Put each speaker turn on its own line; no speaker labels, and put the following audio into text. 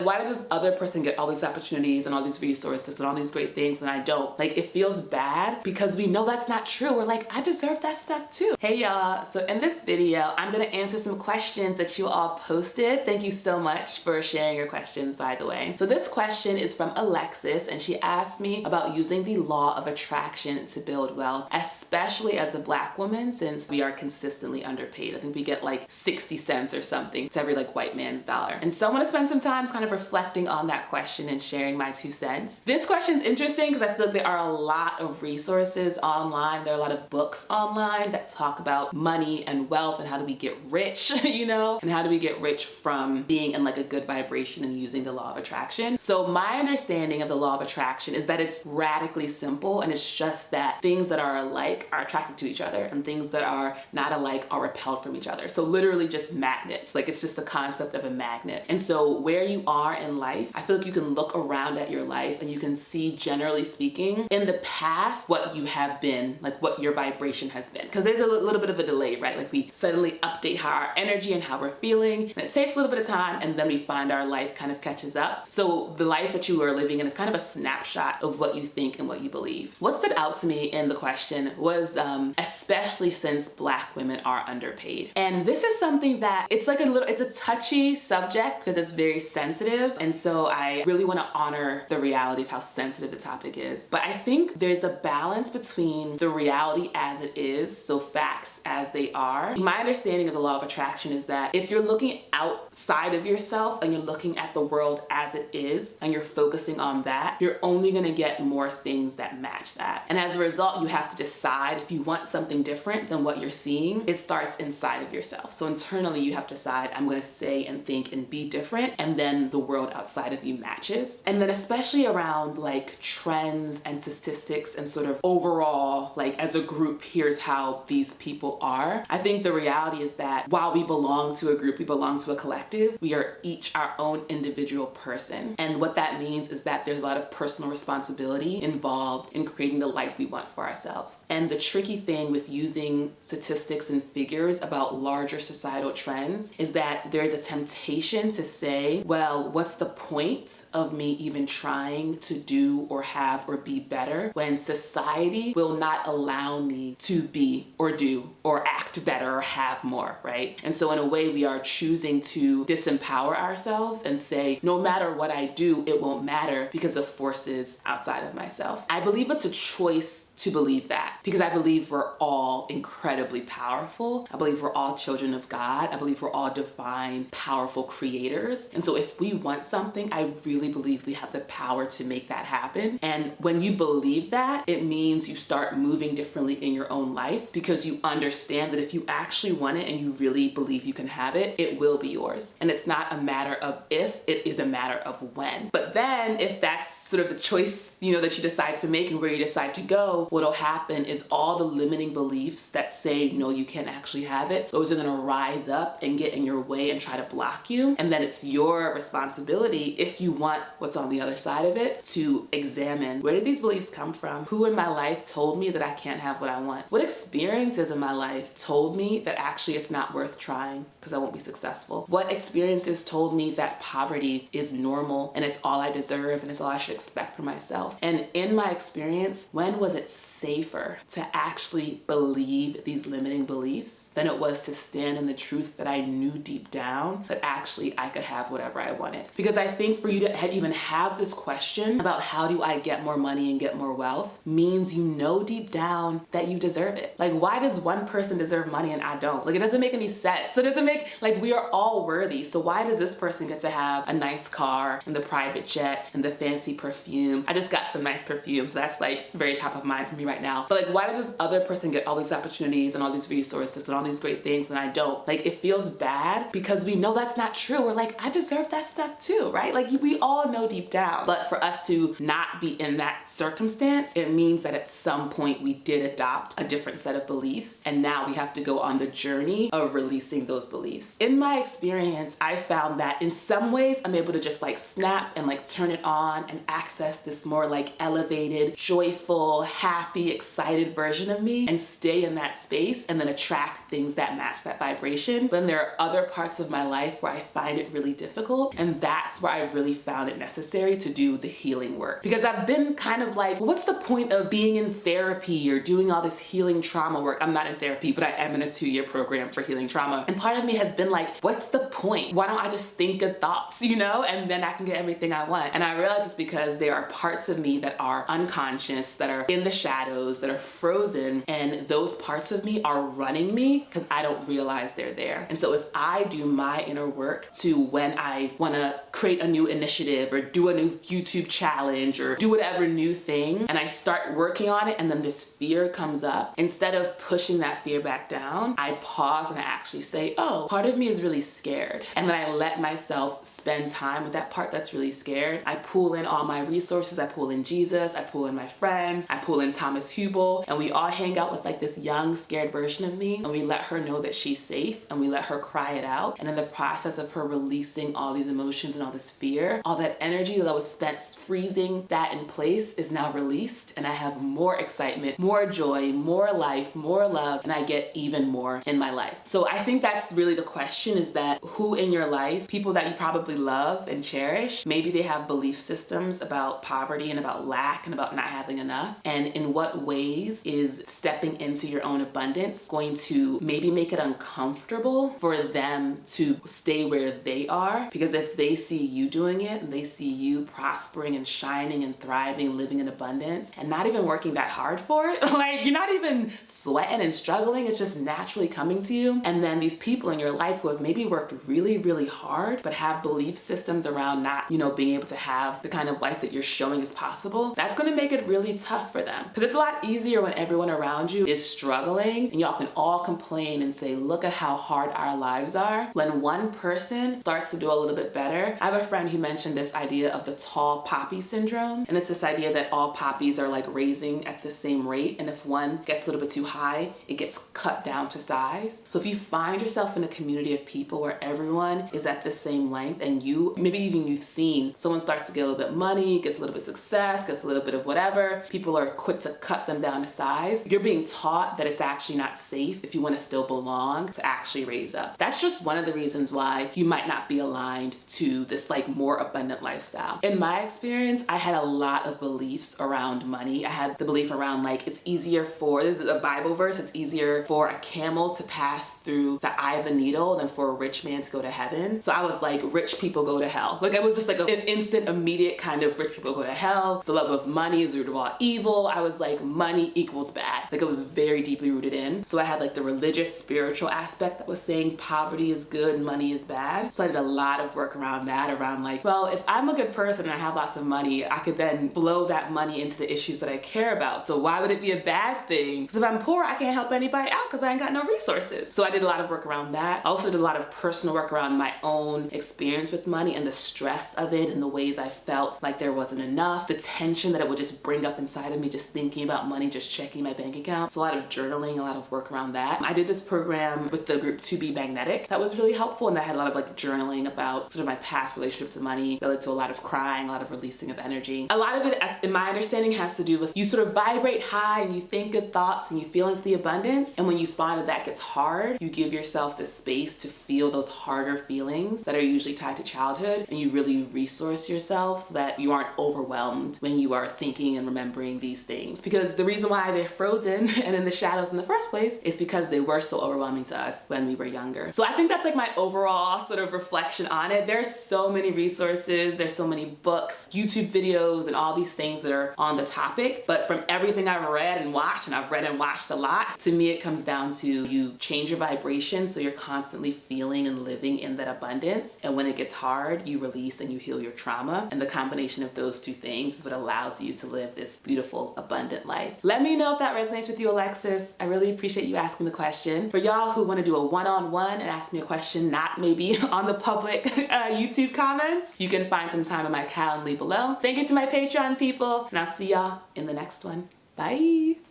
why does this other person get all these opportunities and all these resources and all these great things and I don't? Like, it feels bad because we know that's not true. We're like, I deserve that stuff too. Hey y'all, so in this video, I'm gonna answer some questions that you all posted. Thank you so much for sharing your questions, by the way. So this question is from Alexis, and she asked me about using the law of attraction to build wealth, especially as a Black woman, since we are consistently underpaid. I think we get like 60 cents or something to every like white man's dollar. And so I'm gonna spend some time kind of reflecting on that question and sharing my 2 cents. This question is interesting because I feel like there are a lot of resources online. There are a lot of books online that talk about money and wealth and how do we get rich, you know, and how do we get rich from being in like a good vibration and using the law of attraction. So my understanding of the law of attraction is that it's radically simple, and it's just that things that are alike are attracted to each other and things that are not alike are repelled from each other. So literally just magnets. Like, it's just the concept of a magnet. And so where you are in life, I feel like you can look around at your life and you can see, generally speaking, in the past what you have been, like what your vibration has been. Because there's a little bit of a delay, right? Like, we suddenly update how our energy and how we're feeling, and it takes a little bit of time, and then we find our life kind of catches up. So the life that you are living in is kind of a snapshot of what you think and what you believe. What stood out to me in the question was especially since Black women are underpaid. And this is something that it's a touchy subject because it's very sensitive, and so I really want to honor the reality of how sensitive the topic is. But I think there's a balance between the reality as it is, so facts as they are. My understanding of the law of attraction is that if you're looking outside of yourself and you're looking at the world as it is and you're focusing on that, you're only going to get more things that match that. And as a result, you have to decide if you want something different than what you're seeing. It starts inside of yourself. So internally, you have to decide, I'm going to say and think and be different, and then the world outside of you matches. And then especially around like trends and statistics and sort of overall, like as a group, here's how these people are. I think the reality is that while we belong to a group, we belong to a collective, we are each our own individual person. And what that means is that there's a lot of personal responsibility involved in creating the life we want for ourselves. And the tricky thing with using statistics and figures about larger societal trends is that there's a temptation to say, well, what's the point of me even trying to do or have or be better when society will not allow me to be or do or act better or have more, right? And so in a way, we are choosing to disempower ourselves and say, no matter what I do, it won't matter because of forces outside of myself. I believe it's a choice to believe that, because I believe we're all incredibly powerful. I believe we're all children of God. I believe we're all divine, powerful creators. And so if we want something, I really believe we have the power to make that happen. And when you believe that, it means you start moving differently in your own life, because you understand that if you actually want it and you really believe you can have it, it will be yours. And it's not a matter of if, it is a matter of when. But then if that's sort of the choice, you know, that you decide to make and where you decide to go, what'll happen is all the limiting beliefs that say, no, you can't actually have it, those are gonna rise up and get in your way and try to block you. And then it's your responsibility, if you want what's on the other side of it, to examine, where did these beliefs come from? Who in my life told me that I can't have what I want? What experiences in my life told me that actually it's not worth trying because I won't be successful? What experiences told me that poverty is normal and it's all I deserve and it's all I should expect for myself? And in my experience, when was it safer to actually believe these limiting beliefs than it was to stand in the truth that I knew deep down that actually I could have whatever I wanted? Because I think for you to even have this question about how do I get more money and get more wealth means you know deep down that you deserve it. Like, why does one person deserve money and I don't? Like, it doesn't make any sense. So it doesn't make, like, we are all worthy. So why does this person get to have a nice car and the private jet and the fancy perfume? I just got some nice perfume, so that's like very top of mind for me right now. But like, why does this other person get all these opportunities and all these resources and all these great things and I don't? Like, it feels bad because we know that's not true. We're like, I deserve that stuff too, right? Like, we all know deep down. But for us to not be in that circumstance, it means that at some point we did adopt a different set of beliefs, and now we have to go on the journey of releasing those beliefs. In my experience, I found that in some ways I'm able to just like snap and like turn it on and access this more like elevated, joyful, happy, excited version of me and stay in that space and then attract things that match that vibration. But then there are other parts of my life where I find it really difficult, and that's where I really found it necessary to do the healing work. Because I've been kind of like, what's the point of being in therapy or doing all this healing trauma work? I'm not in therapy, but I am in a 2-year program for healing trauma. And part of me has been like, what's the point? Why don't I just think good thoughts, you know? And then I can get everything I want. And I realize it's because there are parts of me that are unconscious, that are in the shadows, that are frozen, and those parts of me are running me because I don't realize they're there. And so if I do my inner work to when I want to create a new initiative or do a new YouTube challenge or do whatever new thing, and I start working on it and then this fear comes up, instead of pushing that fear back down, I pause and I actually say, oh, part of me is really scared. And then I let myself spend time with that part that's really scared. I pull in all my resources. I pull in Jesus. I pull in my friends. I pull in Thomas Hubel, and we all hang out with like this young, scared version of me, and we let her know that she's safe, and we let her cry it out. And in the process of her releasing all these emotions and all this fear, all that energy that was spent freezing that in place is now released, and I have more excitement, more joy, more life, more love, and I get even more in my life. So I think that's really the question, is that who in your life, people that you probably love and cherish, maybe they have belief systems about poverty and about lack and about not having enough, and in what ways is stepping into your own abundance going to maybe make it uncomfortable for them to stay where they are? Because if they see you doing it and they see you prospering and shining and thriving and living in abundance and not even working that hard for it, like you're not even sweating and struggling, it's just naturally coming to you. And then these people in your life who have maybe worked really, really hard but have belief systems around not, you know, being able to have the kind of life that you're showing is possible, that's going to make it really tough for them. Because it's a lot easier when everyone around you is struggling and y'all can all complain and say, look at how hard our lives are. When one person starts to do a little bit better, I have a friend who mentioned this idea of the tall poppy syndrome, and it's this idea that all poppies are like raising at the same rate, and if one gets a little bit too high, it gets cut down to size. So if you find yourself in a community of people where everyone is at the same length, and you, maybe even you've seen someone starts to get a little bit of money, gets a little bit of success, gets a little bit of whatever, people are quick to cut them down to size, you're being taught that it's actually not safe if you want to still belong to actually raise up. That's just one of the reasons why you might not be aligned to this like more abundant lifestyle. In my experience, I had a lot of beliefs around money. I had the belief around like it's easier for, this is a Bible verse, it's easier for a camel to pass through the eye of a needle than for a rich man to go to heaven. So I was like, rich people go to hell. Like it was just like an instant, immediate kind of rich people go to hell. The love of money is the root of all evil. I was like, money equals bad. Like it was very deeply rooted in. So I had like the religious, spiritual aspect that was saying poverty is good and money is bad. So I did a lot of work around that, around like, well, if I'm a good person and I have lots of money, I could then blow that money into the issues that I care about. So why would it be a bad thing? Because if I'm poor, I can't help anybody out because I ain't got no resources. So I did a lot of work around that. I also did a lot of personal work around my own experience with money and the stress of it and the ways I felt like there wasn't enough, the tension that it would just bring up inside of me just thinking about money, just checking my bank account. So a lot of journaling, a lot of work around that. I did this program with the group To Be Magnetic that was really helpful, and that had a lot of like journaling about sort of my past relationship to money that led to a lot of crying, a lot of releasing of energy. A lot of it, in my understanding, has to do with you sort of vibrate high and you think good thoughts and you feel into the abundance, and when you find that that gets hard, you give yourself the space to feel those harder feelings that are usually tied to childhood, and you really resource yourself so that you aren't overwhelmed when you are thinking and remembering these things. Because the reason why they're frozen and in the shadows in the first place is because they were so overwhelming to us when we were younger. So I think that's like my overall sort of reflection on it. There's so many resources, there's so many books, YouTube videos, and all these things that are on the topic. But from everything I've read and watched, and I've read and watched a lot, to me it comes down to you change your vibration so you're constantly feeling and living in that abundance. And when it gets hard, you release and you heal your trauma. And the combination of those two things is what allows you to live this beautiful, abundant life. Let me know if that resonates with you, Alexis. I really appreciate you asking the question. For y'all who want to do a one-on-one and ask me a question, not maybe on the public YouTube comments, you can find some time in my Calendly below. Thank you to my Patreon people, and I'll see y'all in the next one. Bye.